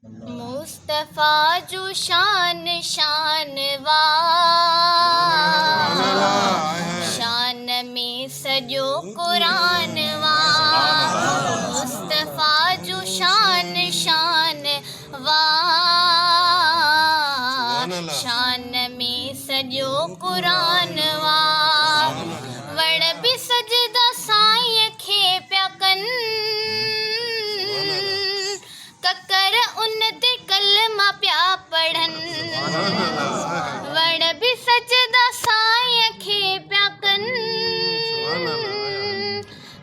मुस्तफ़ा जो शान शानवा, शान में सजो कुरान वा। मुस्तफ़ा जो शान शानवा, शान में सजो कुरान वा। वण बि सजदा साईं खे पिया कनि, ककर उन ते कलमा पिया पढ़नि। वण बि सजदा साईं खे पिया कनि,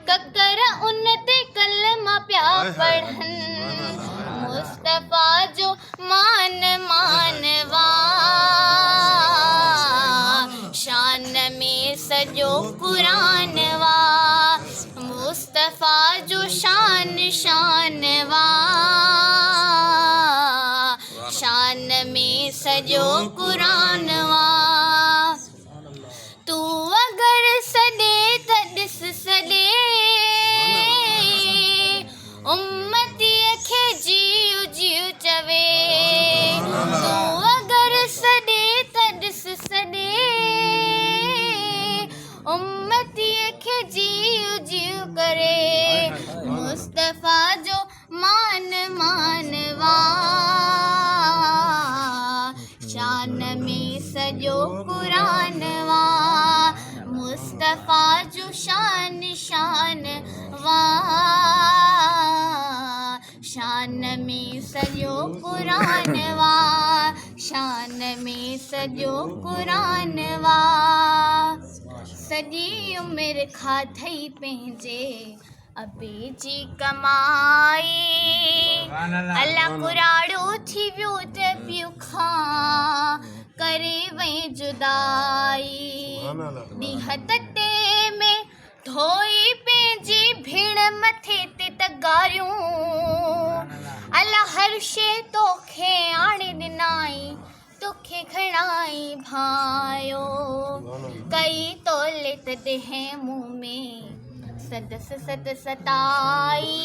ककर उन ते कलमा पिया पढ़नि। मुस्तफ़ा जो मान मानवा, शान में सजो कुरान वा। मुस्तफ़ा जो शान शानवा, शान में सजो कुरान वा। तू अगर सॾे त ॾिस सॾे, उम्मतीअ खे जीउ जीउ चवे। तू अगर सॾे त ॾिस सॾे, उम्मतीअ खे जीउ जीउ करे। मुस्तफ़ा जो मान मानवा, शान में सजो कुरान वा। मुस्तफ़ा जो शान शानवा, शान में सजो कुरान वा। शान में सजो कुरान वा। सॼी उमिरि खाधई पंहिंजे अबे जी कमाई, अला कुराड़ो थी वियो त पियो खां करे वई जुदाई। ॾींहं तटे में धोई पंहिंजी भेण मथे ते तगारियूं, अला हर शइ तोखे आणे ॾिनाई, तोखे खणाई भायो। कई तोले तॾहिं मुंह में सदस सद सताई,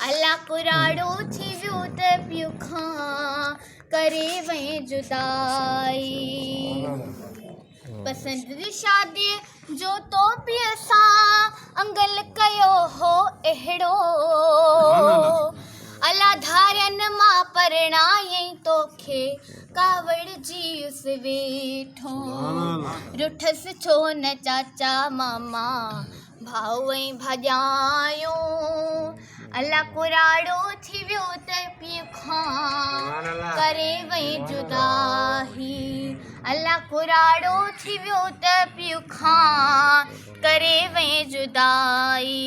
अला कुराड़ो थी वियो त पियो खां करे वई जुदाई। पसंदि शादीअ जो तो पीअ सां अंगल कयो हो अहिड़ो, अला धारनि मां परणायई तोखे कावड़ जीउस वेठो। रुठस छो न चाचा मामा भाऊ ऐं भाॼायूं, अला कुराड़ो थी वियो त पियो खां करे वई जुदाई। अला कुराड़ो थी वियो त पियो खां करे वई जुदाई।